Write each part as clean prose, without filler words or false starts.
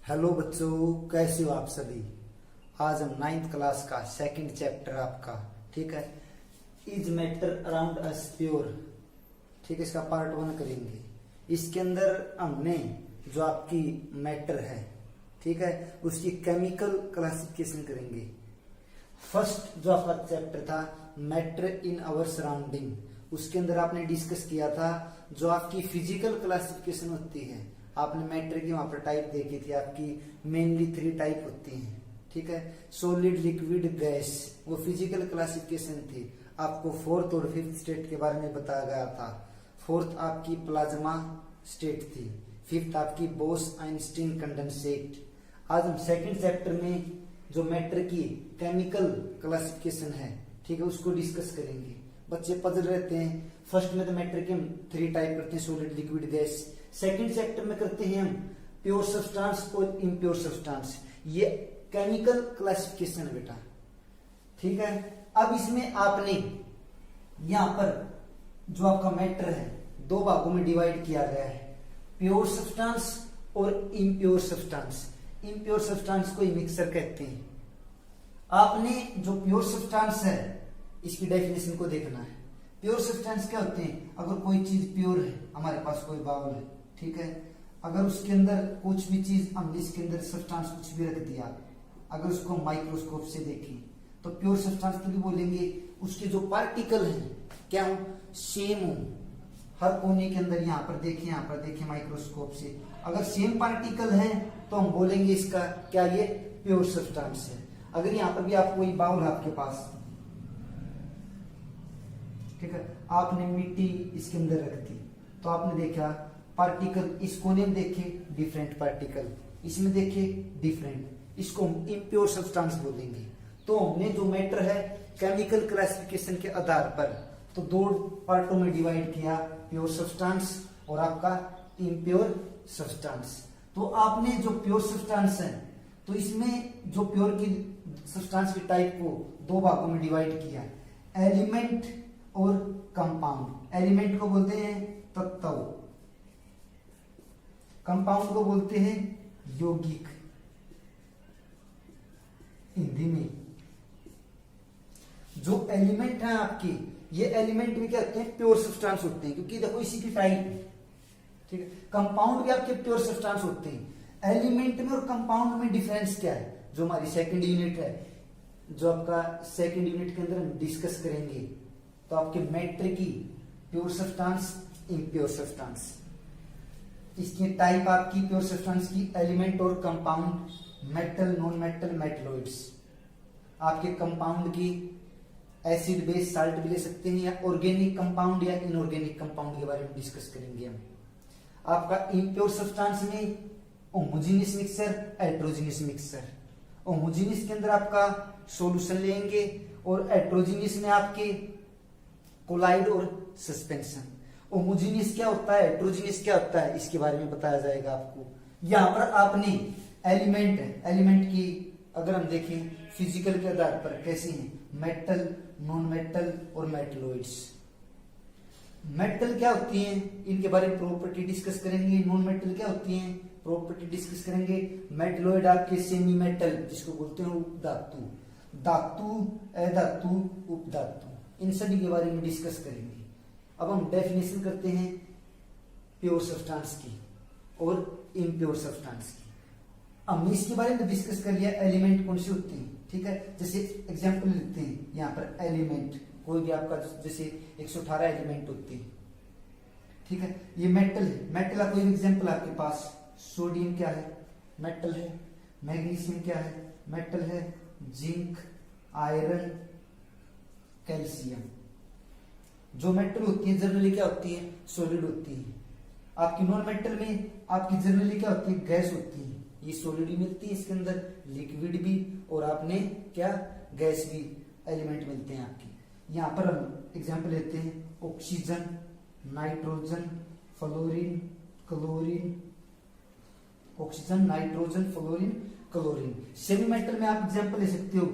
Hello बच्चों, कैसे हो आप सभी। आज हम 9th क्लास का सेकंड चैप्टर आपका, ठीक है, is matter around us pure, ठीक है, इसका पार्ट 1 करेंगे। इसके अंदर हमने जो आपकी मैटर है, ठीक है, उसकी केमिकल क्लासिफिकेशन करेंगे। फर्स्ट जो आपका चैप्टर था मैटर इन आवर सराउंडिंग, उसके अंदर आपने डिस्कस किया था जो आपकी फिजिकल क्लासिफिकेशन होती है। आपने मैटर की वहां पर टाइप देखी थी, आपकी मेनली 3 टाइप होती हैं, ठीक है, सॉलिड, लिक्विड, गैस, वो फिजिकल क्लासिफिकेशन थी। आपको 4th और 5th स्टेट के बारे में बताया गया था। 4th आपकी प्लाज्मा स्टेट थी, 5th आपकी बोस आइंस्टीन कंडेंसेट। आज हम सेकंड चैप्टर में जो मैटर की केमिकल क्लासिफिकेशन है, ठीक है, उसको डिस्कस करेंगे। बच्चे पजल रहते हैं। फर्स्ट में तो मैटर के हम 3 टाइप करते हैं, solid, liquid, gas. Second chapter में करते हैं हम प्योर सब्सटेंस और इम्प्योर सब्सटेंस। ये केमिकल क्लासिफिकेशन है बेटा, ठीक है। अब इसमें आपने यहां पर जो आपका मैटर है 2 भागों में डिवाइड किया गया है, प्योर सब्सटेंस और इम्प्योर सब्सटेंस। इम्प्योर सब्सटेंस को मिक्सर कहते हैं। आपने जो प्योर सब्सटेंस है इसकी डेफिनेशन को देखना है। प्योर सब्सटेंस क्या होते हैं? अगर कोई चीज प्योर है, हमारे पास कोई बाउल है, ठीक है, अगर उसके अंदर कुछ भी चीज, हमने इसके अंदर सब्सटेंस कुछ भी रख दिया, अगर उसको माइक्रोस्कोप से देखें तो प्योर सब्सटेंस के लिए बोलेंगे उसके जो पार्टिकल हैं क्या हो, सेम हो। हर कोने के अंदर यहाँ पर देखें माइक्रोस्कोप से, अगर सेम पार्टिकल है तो हम बोलेंगे इसका क्या, ये प्योर सब्सटेंस है। अगर यहाँ पर भी आप कोई बाउल है आपके पास, ठीक है, आपने मिट्टी इसके अंदर रख दी तो आपने देखा पार्टिकल, इस कोने में देखे डिफरेंट पार्टिकल, इसमें देखे डिफरेंट, इसको हम इम्प्योर सब्सटेंस बोलेंगे। तो हमने जो मैटर है केमिकल क्लासिफिकेशन के आधार पर तो 2 पार्टों में डिवाइड किया, प्योर सब्सटेंस और आपका इम्प्योर सब्सटेंस। तो आपने जो प्योर सब्सटेंस है तो इसमें जो प्योर की सब्सटेंस की टाइप को 2 भागों में डिवाइड किया, एलिमेंट और कंपाउंड। एलिमेंट को बोलते हैं तत्व, कंपाउंड को बोलते हैं यौगिक हिंदी में। जो एलिमेंट है आपके, ये एलिमेंट में क्या होते हैं, प्योर सब्सटेंस होते हैं, क्योंकि देखो इसी की टाइप है, ठीक है। कंपाउंड भी आपके प्योर सब्सटेंस होते हैं। एलिमेंट में और कंपाउंड में डिफरेंस क्या है, जो हमारी सेकंड यूनिट है, जो आपका सेकंड यूनिट के अंदर हम डिस्कस करेंगे। तो आपके मैटर की प्योर सब्सटेंस, इम्प्योर सब्सटेंस, इसकी टाइप आपकी प्योर सब्सटेंस की एलिमेंट और compound, metal, non metal, metalloids. आपके कंपाउंड की एसिड, बेस, साल्ट भी ले सकते हैं, या ऑर्गेनिक कंपाउंड या इनऑर्गेनिक कंपाउंड के बारे में डिस्कस करेंगे हम। आपका इम्प्योर सब्सटेंस में homogeneous mixture, heterogeneous mixture. Homogeneous के अंदर आपका सॉल्यूशन लेंगे और हेटेरोजेनियस में आपके कोलाइड और सस्पेंशन। होमोजेनियस क्या होता है, हेटेरोजेनियस क्या होता है, इसके बारे में बताया जाएगा आपको। यहां पर आपने एलिमेंट है, एलिमेंट की अगर हम देखें फिजिकल के आधार पर कैसी हैं, मेटल, नॉन मेटल और मेटलॉइड्स। मेटल क्या होती हैं, इनके बारे में प्रॉपर्टी डिस्कस करेंगे। नॉन मेटल क्या होती हैं, प्रॉपर्टी डिस्कस करेंगे। मेटलॉइड आपके सेमी मेटल, जिसको बोलते हैं उपधातु, धातु, अधातु, उपधातु, इन सभी के बारे में डिस्कस करेंगे। अब हम डेफिनेशन करते हैं प्योर सब्सटेंस की और इम्प्योर सब्सटेंस की। हमने इसके बारे में डिस्कस कर लिया, एलिमेंट कौन सी होती हैं, ठीक है। जैसे एग्जांपल लेते हैं यहाँ पर, एलिमेंट कोई भी आपका, जैसे 118 एलिमेंट होते हैं, ठीक है। ये मेटल है, मेटल का कोई एग्जांपल आपके पास, सोडियम क्या है, मेटल है। मैग्नीशियम क्या है, मेटल है। Zinc, iron, calcium. जो मेटल होती है जनरली क्या होती है, सॉलिड होती है। आपकी नॉन मेटल में आपकी जनरली क्या होती है, गैस होती है। ये सॉलिड भी मिलती है इसके अंदर, लिक्विड भी, और आपने क्या, गैस भी एलिमेंट मिलते हैं आपकी। यहां पर हम एग्जांपल लेते हैं, oxygen, nitrogen, fluorine, chlorine. Oxygen, nitrogen, fluorine, chlorine. Semi metal में आप एग्जांपल ले सकते हो,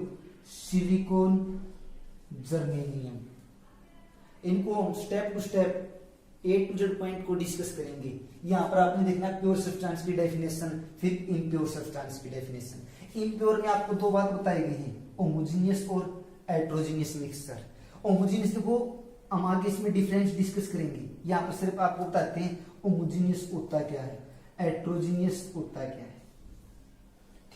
सिलिकॉन, जर्मेनियम। इनको हम step to step A to Z point को डिस्कस करेंगे। यहाँ पर आपने देखना प्योर सब्सटेंस की डेफिनेशन, फिर इम्प्योर सब्सटेंस की डेफिनेशन। इम्प्योर में आपको दो बात बताई गई है, होमोजीनियस और हेट्रोजीनियस मिक्सचर। होमोजीनियस देखो हम आगे इसमें डिफरेंस डिस्कस करेंगे, यहाँ पर सिर्फ आपको बताते हैं होमोजीनियस होता क्या है, हेट्रोजीनियस होता क्या है।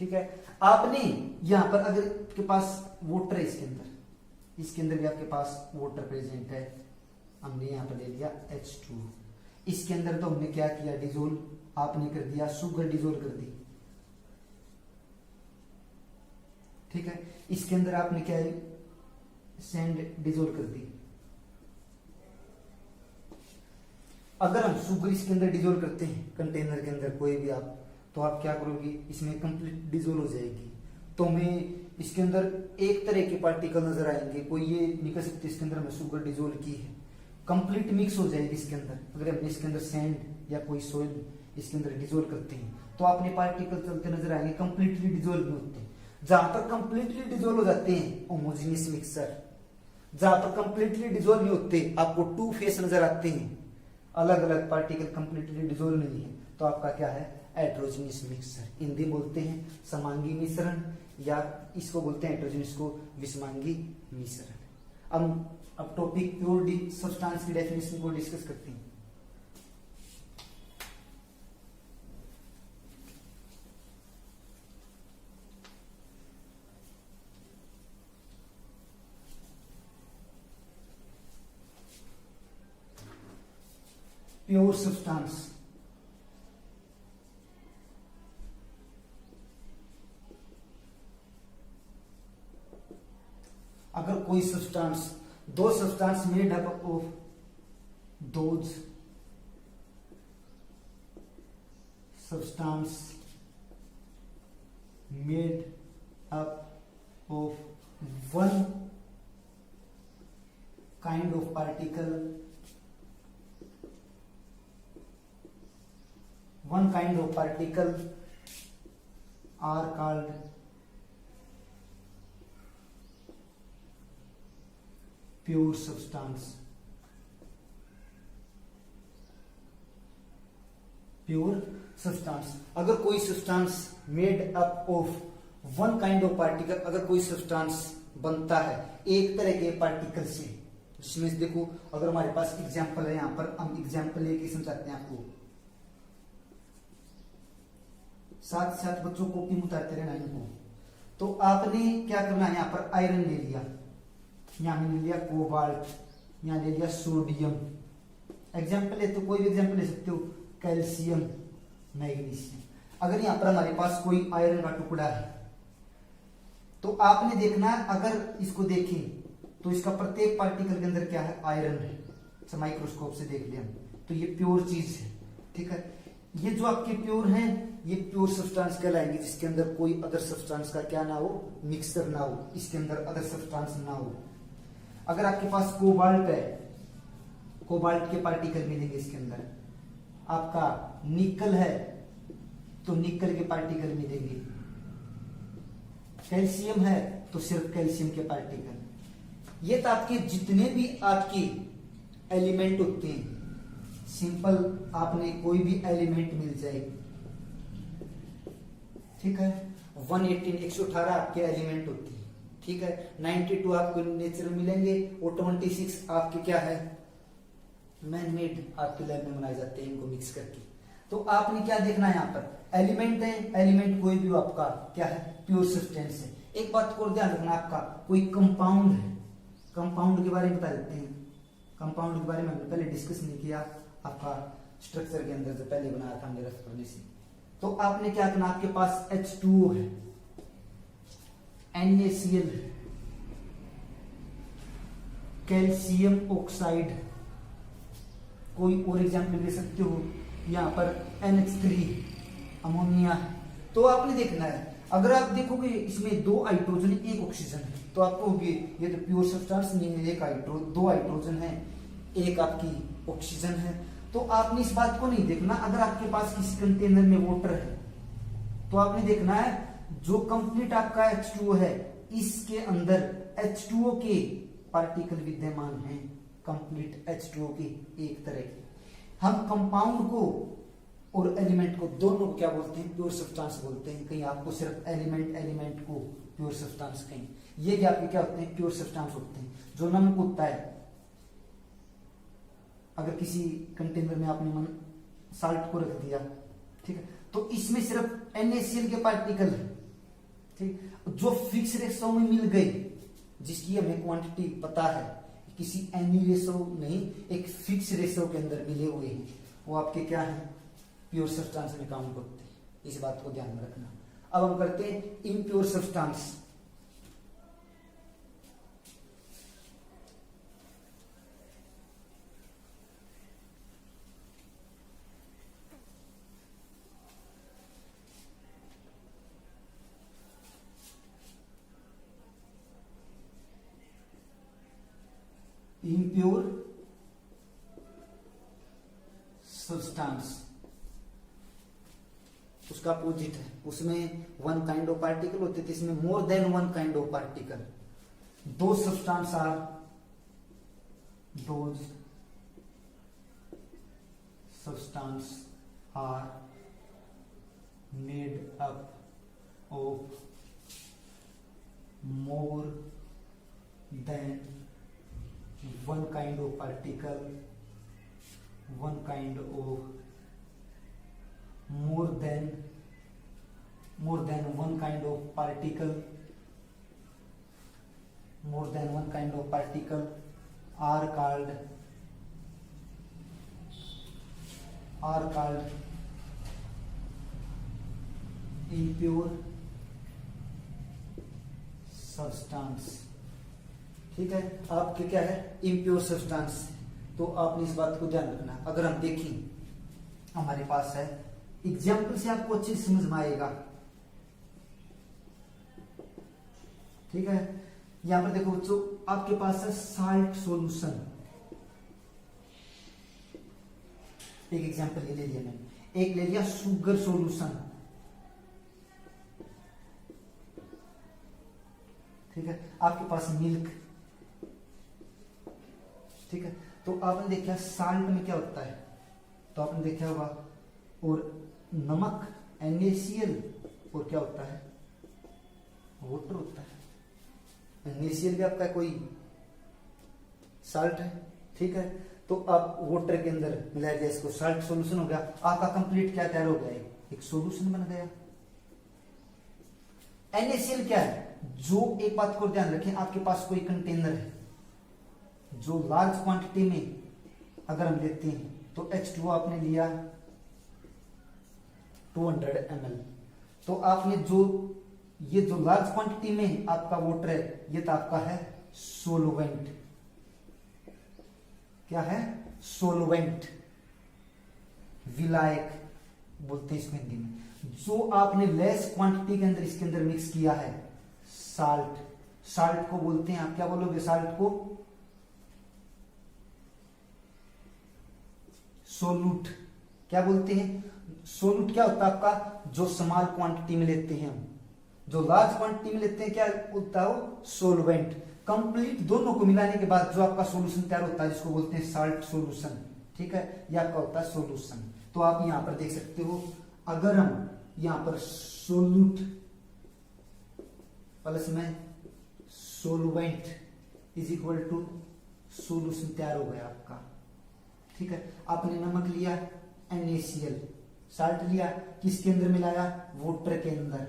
ठीक है, आपने यहाँ पर अगर आपके पास वाटर है, इसके अंदर भी आपके पास वाटर प्रेजेंट है, हमने यहाँ पर ले लिया H2। इसके अंदर तो हमने क्या किया, डिजोल्व आपने कर दिया, शुगर डिजोल्व कर दी। ठीक है, इसके अंदर आपने क्या है, सैंड डिजोल्व कर दी। अगर हम शुगर इसके अंदर डिजोल्व करते हैं कंटेनर के अंदर कोई भी आप, तो आप क्या करोगे, इसमें कंप्लीट डिजोल्व हो जाएगी। तो हमें इसके अंदर एक तरह के पार्टिकल नजर आएंगे, कोई ये निकल सकते इसके अंदर हमें शुगर डिजोल्व की है, कंप्लीट मिक्स हो जाएगी इसके अंदर। अगर हम इसके अंदर सैंड या कोई सोइल इसके अंदर डिजोल्व करते हैं तो आपने पार्टिकल चलते नजर आएंगे, कंप्लीटली डिजोल्व नहीं होते। जहां पर कंप्लीटली डिजोल्व हो जाते हैं होमोजीनियस मिक्सचर, जहां पर कंप्लीटली डिजोल्व नहीं होते आपको टू फेस नजर आते हैं, अलग अलग पार्टिकल कंप्लीटली डिजोल्व नहीं है, तो आपका क्या है, हेट्रोजीनियस मिक्सचर। हिंदी बोलते हैं समांगी मिश्रण, या इसको बोलते हैं हेट्रोजीनियस को विषमांगी मिश्रण। अब टॉपिक प्योर सब्सटेंस की डेफिनेशन को डिस्कस करते हैं। प्योर सब्सटेंस अगर कोई सब्सटेंस, दो substance made up of those substance made up of one kind of particle, one kind of particle are called pure substance। Pure substance, अगर कोई substance made up of one kind of particle, अगर कोई substance बनता है एक तरह के particle से, जिसमें देखो अगर हमारे पास एग्जांपल है, यहां पर हम एग्जांपल लेके समझाते हैं आपको, साथ साथ बच्चों कॉपी में उतारते रहना इनको। तो आपने क्या करना है, यहाँ पर आयरन ले लिया, यहाँ में ले लिया कोबाल्ट, यहाँ ले लिया सोडियम, एग्जाम्पल है तो कोई भी एग्जाम्पल ले सकते हो, कैल्शियम, मैग्नीशियम। अगर यहाँ पर हमारे पास कोई आयरन का टुकड़ा है तो आपने देखना, अगर इसको देखें तो इसका प्रत्येक पार्टिकल के अंदर क्या है, आयरन है। अच्छा माइक्रोस्कोप से देख लिया तो ये प्योर चीज है। ठीक है, ये जो आपके प्योर हैं ये प्योर सब्सटेंस कहलाएंगे, जिसके अंदर कोई अदर सब्सटेंस का क्या ना हो, मिक्सचर ना हो, इसके अंदर अदर सब्सटेंस ना हो। अगर आपके पास कोबाल्ट है, कोबाल्ट के पार्टिकल मिलेंगे इसके अंदर। आपका निकल है तो निकल के पार्टिकल मिलेंगे, कैल्शियम है तो सिर्फ कैल्शियम के पार्टिकल। ये तो आपके जितने भी आपके एलिमेंट होते हैं, सिंपल आपने कोई भी एलिमेंट मिल जाएगी। ठीक है, 118 आपके एलिमेंट होते हैं। ठीक है, 92 आपको नेचुरल मिलेंगे और 26 आपके क्या है, मैन मेड आपके लैब में बनाए जाते हैं इनको मिक्स करके। तो आपने क्या देखना है, यहाँ पर एलिमेंट है, एलिमेंट कोई भी आपका क्या है, प्योर सब्सटेंस है। एक बात को ध्यान रखना, आपका कोई कंपाउंड है, कंपाउंड के बारे में बता देते हैं। कंपाउंड के बारे में हमने पहले डिस्कस नहीं किया, आपका स्ट्रक्चर के अंदर जो पहले बनाया था हमने रफ करने से। तो आपने क्या करना, आपके पास H2O है, NaCl है, कैल्शियम ऑक्साइड, कोई और एग्जाम्पल दे सकते हो, यहाँ पर NH3 अमोनिया। तो आपने देखना है, अगर आप देखोगे इसमें 2 हाइड्रोजन एक ऑक्सीजन है, तो आपको ये तो प्योर सब्सटेंस नहीं है, एक 2 हाइड्रोजन है, एक आपकी ऑक्सीजन है। तो आपने इस बात को नहीं देखना, अगर आपके पास किसी कंटेनर में वाटर है तो आपने देखना है जो कंप्लीट आपका H2O है, इसके अंदर H2O के पार्टिकल विद्यमान हैं, कंप्लीट H2O के एक तरह के। हम कंपाउंड को और एलिमेंट को दोनों को क्या बोलते हैं? प्योर सब्सटेंस बोलते हैं। कहीं आपको सिर्फ एलिमेंट को प्योर सब्सटेंस, कहीं ये भी आपके क्या होते हैं? प्योर सब्सटेंस होते हैं। जो नमक होता है, अगर किसी कंटेनर में आपने साल्ट को रख दिया, ठीक है, तो इसमें सिर्फ NaCl के पार्टिकल है, ठीक, जो फिक्स रेशो में मिल गई, जिसकी हमें क्वांटिटी पता है, किसी एनी रेशो नहीं, एक फिक्स रेशो के अंदर मिले हुए हैं, वो आपके क्या है? प्योर सब्सटेंस में काउंट होते हैं। इस बात को ध्यान में रखना। अब हम करते हैं इम्प्योर सब्सटेंस। इम्प्योर सब्सटेंस उसका अपोजिट है। उसमें वन काइंड ऑफ पार्टिकल होते थे, इसमें more than one kind of particle. दो substance are those substance are made up of more than one kind of particle, one kind of more than one kind of particle, more than one kind of particle are called impure substance। ठीक है, आपके क्या है? Impure substance. तो आपने इस बात को ध्यान रखना। अगर हम देखें, हमारे पास है, एग्जाम्पल से आपको अच्छे से समझ में आएगा। ठीक है, यहां पर देखो बच्चों, आपके पास है साल्ट सॉल्यूशन। एक एग्जाम्पल ये ले लिया मैंने, एक ले लिया शुगर सॉल्यूशन। ठीक है, आपके पास मिल्क। ठीक है, तो आपने देखा साल्ट में क्या होता है, तो आपने देखा होगा, और नमक NaCl, और क्या होता है? वाटर होता है। NaCl भी आपका कोई साल्ट है। ठीक है, तो आप वाटर के अंदर मिला दिया, इसको साल्ट सॉल्यूशन हो गया। आपका कंप्लीट क्या तैयार हो गया? एक सॉल्यूशन बन गया। NaCl क्या है? जो एक बात को ध्यान रखें, आपके पास कोई कंटेनर है, जो लार्ज क्वांटिटी में अगर हम लेते हैं, तो H2O आपने लिया 200 ml, तो आपने ये जो लार्ज क्वांटिटी में आपका वाटर है, ये तो आपका है सोलवेंट। क्या है? सोलवेंट, विलायक बोलते हैं इसमें हिंदी में। जो आपने लेस क्वांटिटी के अंदर इसके अंदर मिक्स किया है, साल्ट। साल्ट को बोलते हैं, आप क्या बोलोगे? साल्ट को सोलूट। क्या बोलते हैं? सोलूट क्या होता है आपका? जो स्मॉल क्वांटिटी में लेते हैं हम, जो लार्ज क्वांटिटी में लेते हैं, क्या होता है वो? सोलवेंट। कंप्लीट दोनों को मिलाने के बाद जो आपका सॉल्यूशन तैयार होता है, जिसको बोलते हैं साल्ट सॉल्यूशन। ठीक है, यह आपका होता है सॉल्यूशन। तो आप यहां पर देख सकते हो, अगर हम यहां पर सोलूट प्लस में solvent is equal to solution तैयार हो गया आपका। ठीक है, आपने नमक लिया NaCl, साल्ट लिया, किसके अंदर मिलाया? वाटर के अंदर।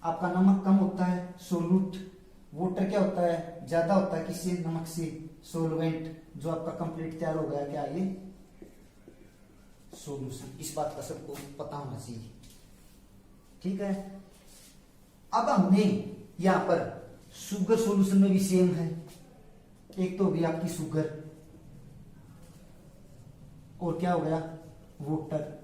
आपका नमक कम होता है, सोलूट। वाटर क्या होता है? ज्यादा होता है, किससे? नमक से, सोलवेंट। जो आपका कंप्लीट तैयार हो गया, क्या? ये सॉल्यूशन। इस बात का सबको पता होना चाहिए। ठीक है, अब हमने यहां पर शुगर सॉल्यूशन में भी सेम है। एक तो भी आपकी शुगर, और क्या हो गया? वाटर।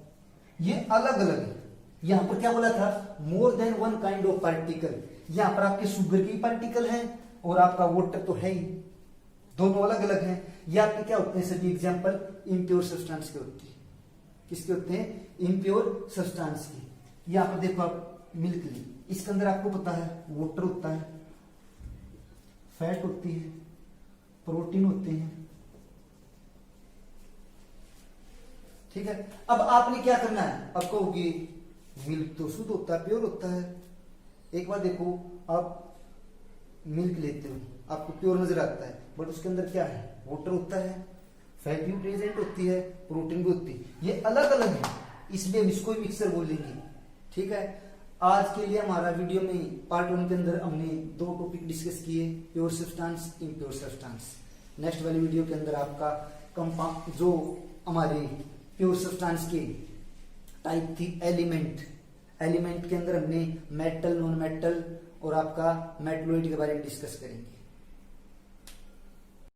ये अलग अलग है। यहां पर क्या बोला था? मोर than one kind of particle. यहां पर आपके शुगर के पार्टिकल हैं, और आपका वाटर तो है ही, दोनों अलग अलग हैं। ये आपके क्या होते हैं? सभी एग्जाम्पल इम्प्योर सब्सटेंस के होते हैं। किसके होते हैं? इम्प्योर सब्सटेंस के। यहां पर देखो आप मिल्क ली, इसके अंदर आपको पता है वाटर होता है, फैट होती है, प्रोटीन होते हैं, ठीक है। अब आपने क्या करना है, अब कहोगे मिल्क तो शुद्ध होता है, प्योर होता है। एक बार देखो, आप मिल्क लेते हो, आपको प्योर नजर आता है, बट उसके अंदर क्या है, वाटर होता है, फैट भी प्रेजेंट होती है, प्रोटीन भी होती है, ये अलग अलग है, इसलिए हम इसको ही मिक्सर बोलेंगे। ठीक है। आज के लिए हमारा वीडियो में पार्ट 1 के अंदर हमने 2 टॉपिक डिस्कस किए, pure substance, impure substance. Next वाली वीडियो के अंदर आपका कंपाउंड, जो हमारे प्योर सब्सटेंस के टाइप थी एलिमेंट, एलिमेंट के अंदर हमने मेटल, नॉन मेटल और आपका मेटलॉइड के बारे में डिस्कस करेंगे।